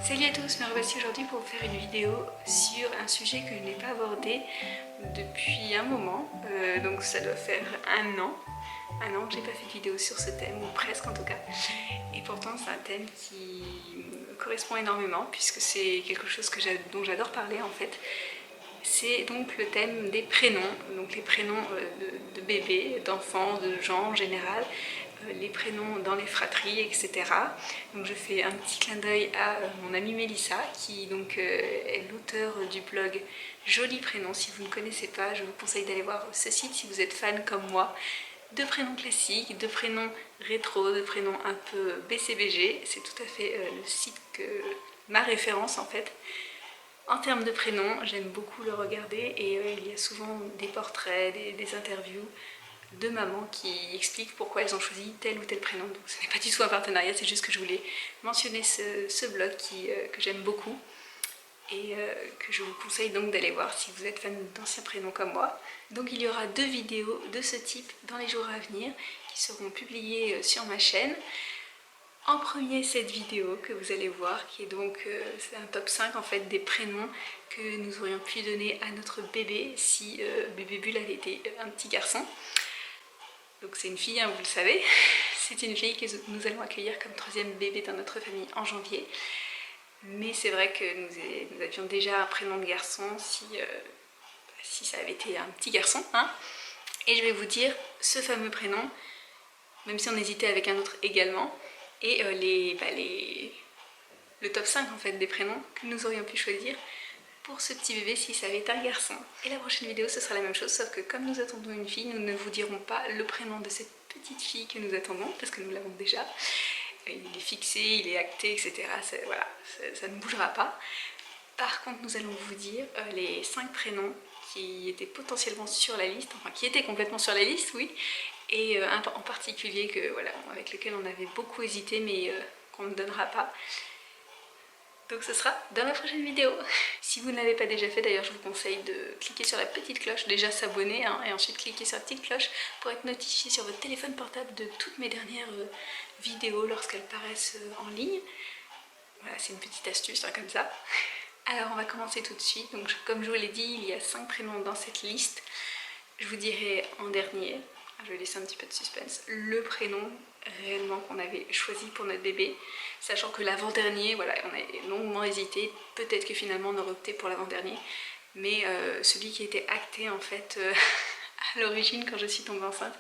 Salut à tous, me revoici aujourd'hui pour vous faire une vidéo sur un sujet que je n'ai pas abordé depuis un moment, donc ça doit faire un an que j'ai pas fait de vidéo sur ce thème, ou presque en tout cas, et pourtant c'est un thème qui me correspond énormément puisque c'est quelque chose dont j'adore parler en fait. C'est donc le thème des prénoms, donc les prénoms de bébés, d'enfants, de gens en général, les prénoms dans les fratries, etc. Donc je fais un petit clin d'œil à mon amie Mélissa, qui donc est l'auteure du blog Joli Prénom. Si vous ne connaissez pas, je vous conseille d'aller voir ce site si vous êtes fan comme moi de prénoms classiques, de prénoms rétro, de prénoms un peu BCBG. C'est tout à fait le site ma référence en fait. En termes de prénoms, j'aime beaucoup le regarder et il y a souvent des portraits, des interviews de mamans qui expliquent pourquoi elles ont choisi tel ou tel prénom. Donc ce n'est pas du tout un partenariat, c'est juste que je voulais mentionner ce blog que j'aime beaucoup et que je vous conseille donc d'aller voir si vous êtes fan d'anciens prénoms comme moi. Donc il y aura 2 vidéos de ce type dans les jours à venir qui seront publiées sur ma chaîne. En premier, cette vidéo que vous allez voir, qui est donc c'est un top 5 en fait des prénoms que nous aurions pu donner à notre bébé si bébé Bulle avait été un petit garçon. Donc c'est une fille, hein, vous le savez. C'est une fille que nous allons accueillir comme 3e bébé dans notre famille en janvier. Mais c'est vrai que nous avions déjà un prénom de garçon si ça avait été un petit garçon. Hein. Et je vais vous dire ce fameux prénom, même si on hésitait avec un autre également. Et le top 5 en fait des prénoms que nous aurions pu choisir pour ce petit bébé si ça avait été un garçon. Et la prochaine vidéo ce sera la même chose, sauf que comme nous attendons une fille, nous ne vous dirons pas le prénom de cette petite fille que nous attendons, parce que nous l'avons déjà. Il est fixé, il est acté, etc. Voilà, ça ne bougera pas. Par contre, nous allons vous dire les 5 prénoms qui étaient potentiellement sur la liste, enfin qui étaient complètement sur la liste, oui, et en particulier avec lequel on avait beaucoup hésité mais qu'on ne donnera pas. Donc ce sera dans la prochaine vidéo. Si vous ne l'avez pas déjà fait, d'ailleurs je vous conseille de cliquer sur la petite cloche, déjà s'abonner hein, et ensuite cliquer sur la petite cloche pour être notifié sur votre téléphone portable de toutes mes dernières vidéos lorsqu'elles paraissent en ligne. Voilà, c'est une petite astuce hein, comme ça. Alors on va commencer tout de suite. Donc comme je vous l'ai dit, il y a 5 prénoms dans cette liste. Je vous dirai en dernier, je vais laisser un petit peu de suspense, le prénom réellement qu'on avait choisi pour notre bébé, sachant que l'avant-dernier, voilà, on a longuement hésité, peut-être que finalement on aurait opté pour l'avant-dernier, mais celui qui était acté en fait à l'origine quand je suis tombée enceinte,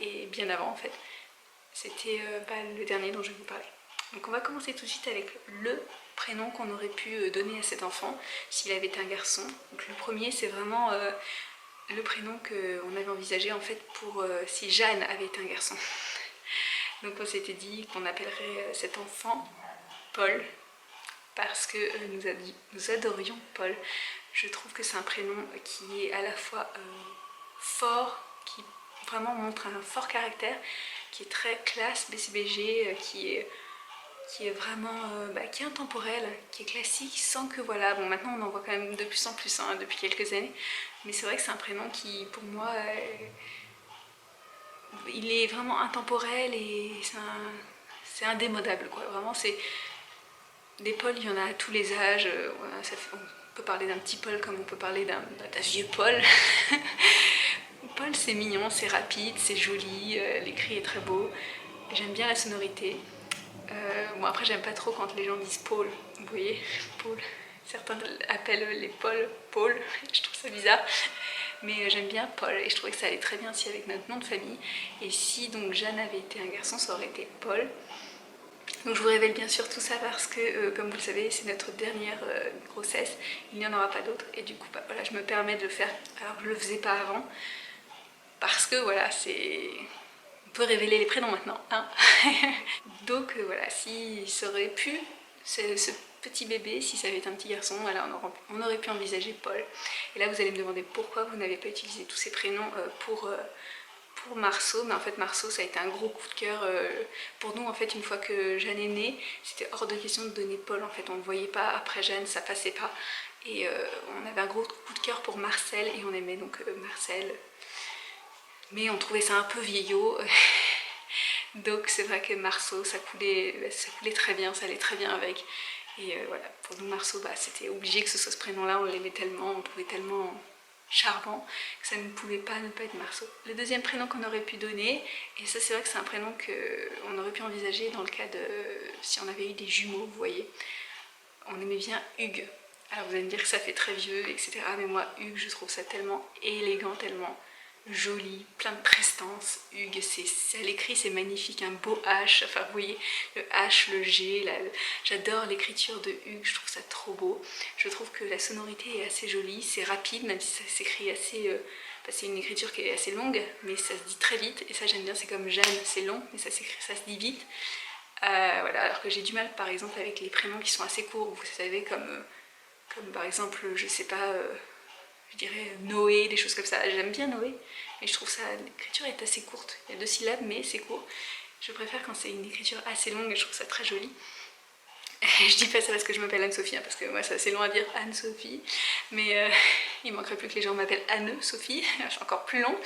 et bien avant en fait, c'était le dernier dont je vais vous parler. Donc on va commencer tout de suite avec le prénom qu'on aurait pu donner à cet enfant s'il avait été un garçon. Donc le premier c'est vraiment le prénom qu'on avait envisagé en fait pour si Jeanne avait été un garçon. Donc on s'était dit qu'on appellerait cet enfant Paul parce que nous adorions Paul. Je trouve que c'est un prénom qui est à la fois fort, qui vraiment montre un fort caractère, qui est très classe, BCBG, qui est vraiment qui est intemporel, qui est classique, sans que voilà, bon maintenant on en voit quand même de plus en plus hein, depuis quelques années, mais c'est vrai que c'est un prénom qui pour moi il est vraiment intemporel et c'est indémodable quoi, vraiment c'est des Pauls, il y en a à tous les âges, on peut parler d'un petit Paul comme on peut parler d'un vieux Paul. Paul c'est mignon, c'est rapide, c'est joli, l'écrit est très beau, j'aime bien la sonorité. Bon après j'aime pas trop quand les gens disent Paul, vous voyez, Paul. Certains appellent les Paul, je trouve ça bizarre. Mais j'aime bien Paul et je trouvais que ça allait très bien aussi avec notre nom de famille. Et si donc Jeanne avait été un garçon, ça aurait été Paul. Donc je vous révèle bien sûr tout ça parce que, comme vous le savez, c'est notre dernière grossesse. Il n'y en aura pas d'autres. Et du coup, voilà, je me permets de le faire alors que je ne le faisais pas avant. Parce que voilà, on peut révéler les prénoms maintenant. Hein. Donc voilà, s'il serait pu, ce petit bébé, si ça avait été un petit garçon, voilà, on aurait pu envisager Paul. Et là vous allez me demander pourquoi vous n'avez pas utilisé tous ces prénoms pour Marceau, mais en fait Marceau ça a été un gros coup de cœur pour nous en fait une fois que Jeanne est née, c'était hors de question de donner Paul en fait, on ne le voyait pas après Jeanne, ça passait pas et on avait un gros coup de cœur pour Marcel et on aimait donc Marcel, mais on trouvait ça un peu vieillot. Donc c'est vrai que Marceau ça coulait très bien, ça allait très bien avec. Et voilà, pour nous Marceau, bah, c'était obligé que ce soit ce prénom-là, on l'aimait tellement, on le trouvait tellement charmant que ça ne pouvait pas ne pas être Marceau. Le deuxième prénom qu'on aurait pu donner, et ça c'est vrai que c'est un prénom qu'on aurait pu envisager dans le cas de si on avait eu des jumeaux, vous voyez. On aimait bien Hugues. Alors vous allez me dire que ça fait très vieux, etc. Mais moi, Hugues, je trouve ça tellement élégant, tellement joli, plein de prestance. Hugues, à l'écrit, c'est magnifique, un beau H. Enfin, vous voyez, le H, le G, j'adore l'écriture de Hugues, je trouve ça trop beau. Je trouve que la sonorité est assez jolie, c'est rapide, même si ça s'écrit assez... c'est une écriture qui est assez longue, mais ça se dit très vite. Et ça, j'aime bien, c'est comme Jeanne, c'est long, mais ça se dit vite. Voilà, alors que j'ai du mal, par exemple, avec les prénoms qui sont assez courts, vous savez, comme par exemple, je sais pas, je dirais Noé, des choses comme ça. J'aime bien Noé, mais je trouve ça, l'écriture est assez courte. Il y a 2 syllabes, mais c'est court. Je préfère quand c'est une écriture assez longue et je trouve ça très joli. Je dis pas ça parce que je m'appelle Anne-Sophie, hein, parce que moi c'est assez long à dire Anne-Sophie, mais il manquerait plus que les gens m'appellent Anne-Sophie, c'est encore plus long.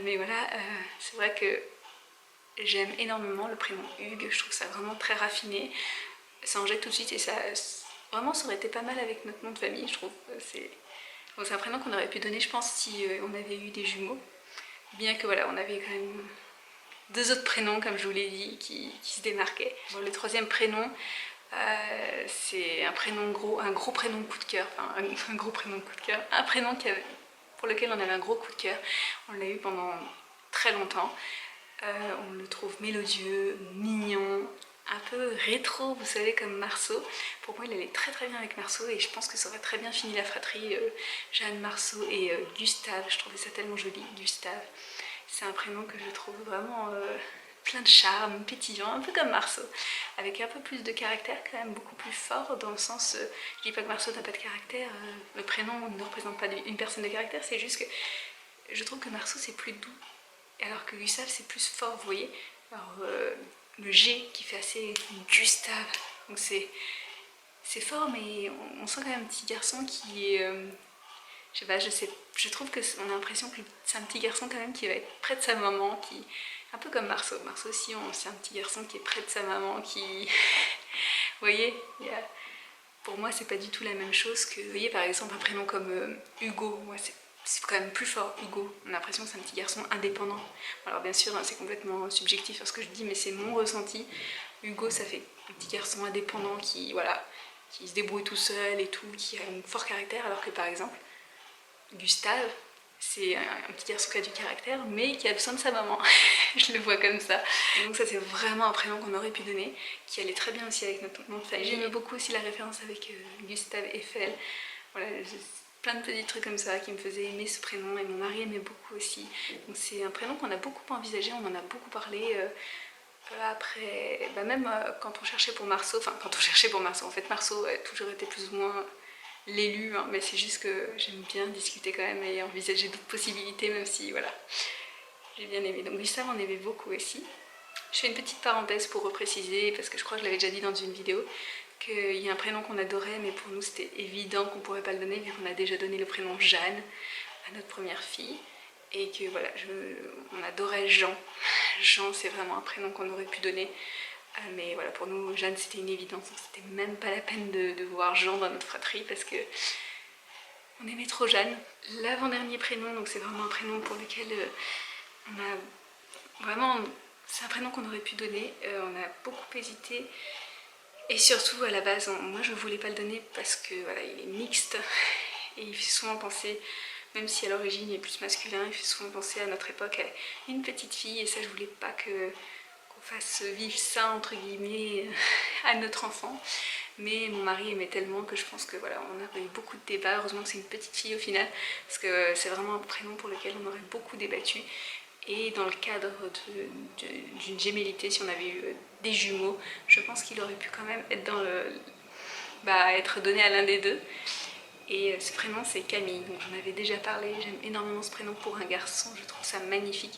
Mais voilà, c'est vrai que j'aime énormément le prénom Hugues, je trouve ça vraiment très raffiné. Ça en jette tout de suite et ça... Vraiment, ça aurait été pas mal avec notre nom de famille, je trouve. C'est un prénom qu'on aurait pu donner, je pense, si on avait eu des jumeaux. Bien que voilà, on avait quand même 2 autres prénoms, comme je vous l'ai dit, qui se démarquaient. Bon, le troisième prénom, c'est un gros prénom coup de cœur. Enfin, un gros prénom coup de cœur. Un prénom pour lequel on avait un gros coup de cœur. On l'a eu pendant très longtemps. On le trouve mélodieux, mignon, un peu rétro, vous savez, comme Marceau. Pour moi, il allait très très bien avec Marceau et je pense que ça aurait très bien fini la fratrie Jeanne, Marceau et Gustave. Je trouvais ça tellement joli, Gustave. C'est un prénom que je trouve vraiment plein de charme, pétillant, un peu comme Marceau, avec un peu plus de caractère, quand même beaucoup plus fort, dans le sens, je dis pas que Marceau n'a pas de caractère, le prénom ne représente pas une personne de caractère, c'est juste que je trouve que Marceau c'est plus doux, alors que Gustave c'est plus fort, vous voyez. Alors le G qui fait assez Gustave, donc c'est fort, mais on sent quand même un petit garçon qui est... je sais pas, je trouve qu'on a l'impression que c'est un petit garçon quand même qui va être près de sa maman, qui... Un peu comme Marceau. Marceau aussi, c'est un petit garçon qui est près de sa maman, qui... Vous voyez, pour moi, c'est pas du tout la même chose que... Vous voyez, par exemple, un prénom comme Hugo, moi, c'est quand même plus fort, Hugo. On a l'impression que c'est un petit garçon indépendant. Alors bien sûr, hein, c'est complètement subjectif ce que je dis, mais c'est mon ressenti. Hugo, ça fait un petit garçon indépendant qui, voilà, qui se débrouille tout seul et tout, qui a un fort caractère, alors que par exemple, Gustave, c'est un petit garçon qui a du caractère, mais qui a besoin de sa maman. Je le vois comme ça. Donc ça, c'est vraiment un prénom qu'on aurait pu donner, qui allait très bien aussi avec notre nom de famille. J'aimais beaucoup aussi la référence avec Gustave Eiffel. Voilà, plein de petits trucs comme ça qui me faisaient aimer ce prénom, et mon mari aimait beaucoup aussi. Donc c'est un prénom qu'on a beaucoup envisagé, on en a beaucoup parlé. Après, même quand on cherchait pour Marceau, en fait Marceau a toujours été plus ou moins l'élu, hein, mais c'est juste que j'aime bien discuter quand même et envisager d'autres possibilités, même si voilà, j'ai bien aimé. Donc Gustave, on aimait beaucoup aussi. Je fais une petite parenthèse pour repréciser, parce que je crois que je l'avais déjà dit dans une vidéo, qu'il y a un prénom qu'on adorait, mais pour nous c'était évident qu'on ne pourrait pas le donner, vu qu'on a déjà donné le prénom Jeanne à notre première fille, et que voilà, on adorait Jean. Jean, c'est vraiment un prénom qu'on aurait pu donner, mais voilà, pour nous, Jeanne, c'était une évidence, c'était même pas la peine de voir Jean dans notre fratrie, parce que on aimait trop Jeanne. L'avant-dernier prénom, donc c'est vraiment un prénom pour lequel on a vraiment... C'est un prénom qu'on aurait pu donner, on a beaucoup hésité, et surtout à la base, moi je voulais pas le donner parce que voilà, il est mixte, et il fait souvent penser, même si à l'origine il est plus masculin, il fait souvent penser à notre époque à une petite fille, et ça je voulais pas qu'on fasse vivre ça entre guillemets à notre enfant. Mais mon mari aimait tellement que je pense que voilà, on aurait eu beaucoup de débats. Heureusement que c'est une petite fille au final, parce que c'est vraiment un prénom pour lequel on aurait beaucoup débattu. Et dans le cadre d'une gémellité, si on avait eu des jumeaux, je pense qu'il aurait pu quand même être être donné à l'un des deux. Et ce prénom, c'est Camille, donc j'en avais déjà parlé. J'aime énormément ce prénom pour un garçon, je trouve ça magnifique.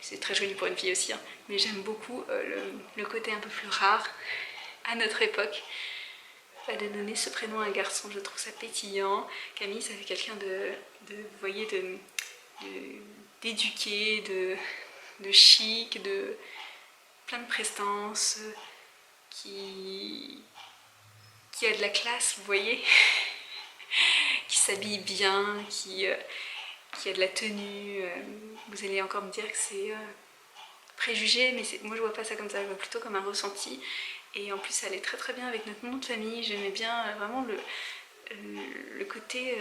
C'est très joli pour une fille aussi, hein. Mais j'aime beaucoup le côté un peu plus rare à notre époque. De donner ce prénom à un garçon, je trouve ça pétillant. Camille, ça fait quelqu'un vous voyez, d'éduqué, de chic, de plein de prestance, qui qui a de la classe, vous voyez, qui s'habille bien, qui a de la tenue. Vous allez encore me dire que c'est préjugé, mais moi je vois pas ça comme ça, je vois plutôt comme un ressenti. Et en plus ça allait très très bien avec notre nom de famille, j'aimais bien vraiment le côté...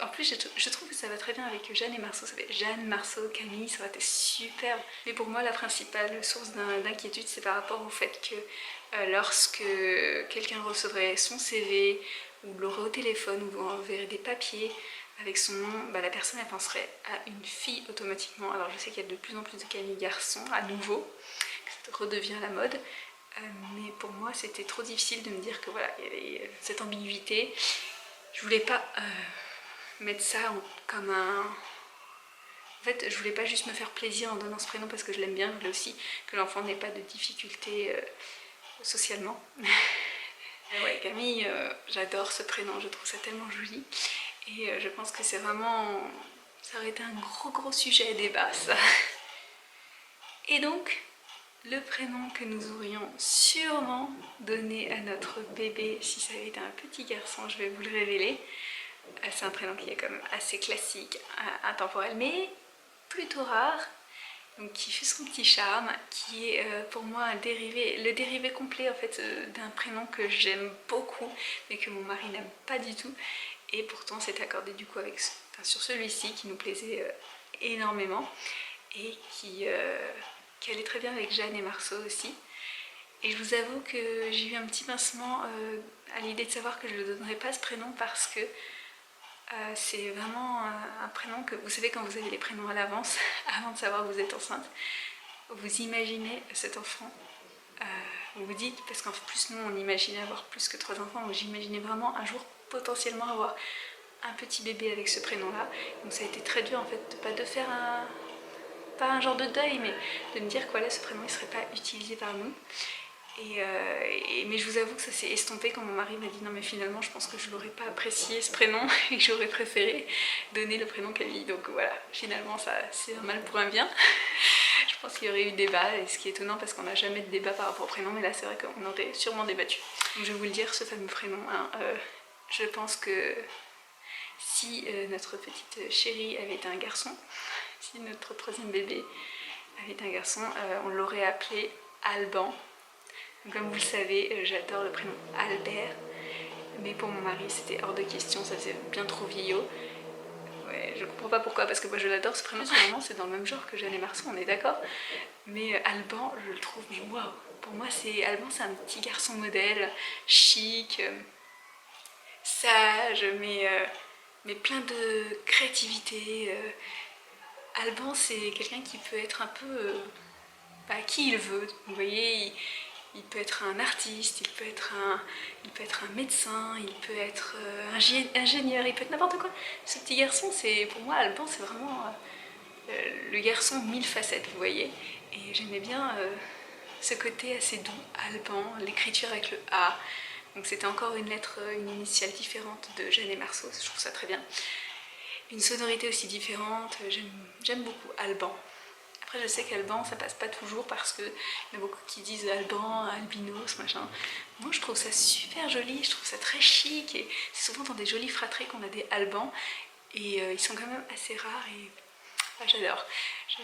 En plus je trouve que ça va très bien avec Jeanne et Marceau, ça fait Jeanne, Marceau, Camille, ça aurait été superbe. Mais pour moi la principale source d'inquiétude c'est par rapport au fait que lorsque quelqu'un recevrait son CV ou l'aurait au téléphone ou vous enverrait des papiers avec son nom, bah, la personne elle penserait à une fille automatiquement. Alors je sais qu'il y a de plus en plus de Camille garçons à nouveau, que ça redevient la mode. Mais pour moi c'était trop difficile de me dire que voilà, il y avait cette ambiguïté. Je voulais pas mettre ça comme un... En fait je voulais pas juste me faire plaisir en donnant ce prénom parce que je l'aime bien, je voulais aussi que l'enfant n'ait pas de difficultés socialement. Ouais, Camille, j'adore ce prénom, je trouve ça tellement joli. Et je pense que c'est vraiment... ça aurait été un gros sujet à débat ça. Et donc, le prénom que nous aurions sûrement donné à notre bébé, si ça avait été un petit garçon, je vais vous le révéler. C'est un prénom qui est quand même assez classique, intemporel, mais plutôt rare. Donc qui fait son petit charme, qui est pour moi un dérivé, le dérivé complet en fait d'un prénom que j'aime beaucoup, mais que mon mari n'aime pas du tout. Et pourtant c'est accordé du coup avec, enfin, sur celui-ci qui nous plaisait énormément et qui allait très bien avec Jeanne et Marceau aussi. Et je vous avoue que j'ai eu un petit pincement à l'idée de savoir que je ne donnerais pas ce prénom parce que c'est vraiment un prénom que, vous savez quand vous avez les prénoms à l'avance, avant de savoir que vous êtes enceinte, vous imaginez cet enfant, vous vous dites, parce qu'en plus nous on imaginait avoir plus que 3 enfants, donc j'imaginais vraiment un jour potentiellement avoir un petit bébé avec ce prénom là, donc ça a été très dur en fait, pas de faire pas un genre de deuil, mais de me dire que voilà, ce prénom il serait pas utilisé par nous. Mais je vous avoue que ça s'est estompé quand mon mari m'a dit non mais finalement je pense que je l'aurais pas apprécié ce prénom et que j'aurais préféré donner le prénom Camille. Donc voilà, finalement ça c'est un mal pour un bien. Je pense qu'il y aurait eu débat, et ce qui est étonnant parce qu'on n'a jamais de débat par rapport au prénom, mais là c'est vrai qu'on aurait sûrement débattu. Donc je vais vous le dire, ce fameux prénom, hein, je pense que si notre petite chérie avait été un garçon, si notre 3e bébé avait été un garçon, on l'aurait appelé Alban. Comme vous le savez, j'adore le prénom Albert, mais pour mon mari c'était hors de question, ça faisait bien trop vieillot. Ouais, je comprends pas pourquoi, parce que moi je l'adore ce prénom, vraiment c'est dans le même genre que Jeanne et Marceau, on est d'accord. Mais Alban, je le trouve, mais waouh. Pour moi Alban c'est un petit garçon modèle, chic, sage, mais plein de créativité. Alban c'est quelqu'un qui peut être un peu qui il veut, vous voyez. Il peut être un artiste, il peut être un médecin, il peut être ingénieur, il peut être n'importe quoi. Ce petit garçon, pour moi, Alban, c'est vraiment le garçon 1000 facettes, vous voyez. Et j'aimais bien ce côté assez doux, Alban, l'écriture avec le A. Donc c'était encore une lettre, une initiale différente de Jeanne et Marceau, je trouve ça très bien. Une sonorité aussi différente, j'aime beaucoup Alban. Après je sais qu'Alban ça passe pas toujours parce qu'il y en a beaucoup qui disent Alban, albinos, machin. Moi je trouve ça super joli, je trouve ça très chic et c'est souvent dans des jolies fratries qu'on a des Albans et ils sont quand même assez rares et j'adore.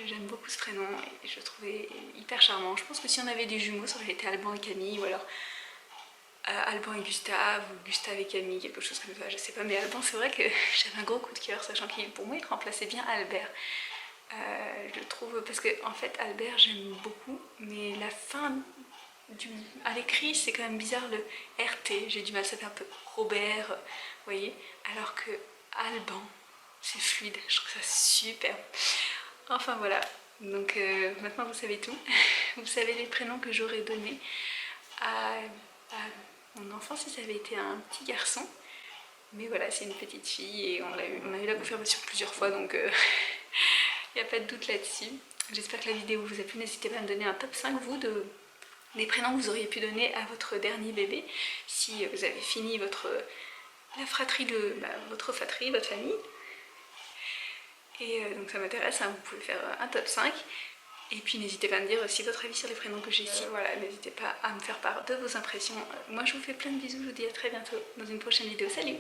J'aime beaucoup ce prénom et je le trouvais hyper charmant. Je pense que si on avait des jumeaux ça aurait été Alban et Camille ou alors Alban et Gustave ou Gustave et Camille, quelque chose comme ça, je sais pas. Mais Alban c'est vrai que j'avais un gros coup de cœur sachant qu'il pour moi il remplaçait bien Albert. Je trouve parce que en fait Albert j'aime beaucoup mais la fin à l'écrit c'est quand même bizarre le RT, j'ai du mal, ça fait un peu Robert, vous voyez, alors que Alban c'est fluide, je trouve ça super. Enfin voilà, donc maintenant vous savez tout. Vous savez les prénoms que j'aurais donnés à mon enfant si ça avait été un petit garçon, mais voilà c'est une petite fille et on a eu la confirmation plusieurs fois donc il n'y a pas de doute là-dessus. J'espère que la vidéo vous a plu. N'hésitez pas à me donner un top 5 vous des prénoms que vous auriez pu donner à votre dernier bébé si vous avez fini votre fratrie, votre famille. Et donc ça m'intéresse, hein, vous pouvez faire un top 5. Et puis n'hésitez pas à me dire aussi votre avis sur les prénoms que j'ai ici. Voilà, n'hésitez pas à me faire part de vos impressions. Moi je vous fais plein de bisous, je vous dis à très bientôt dans une prochaine vidéo. Salut!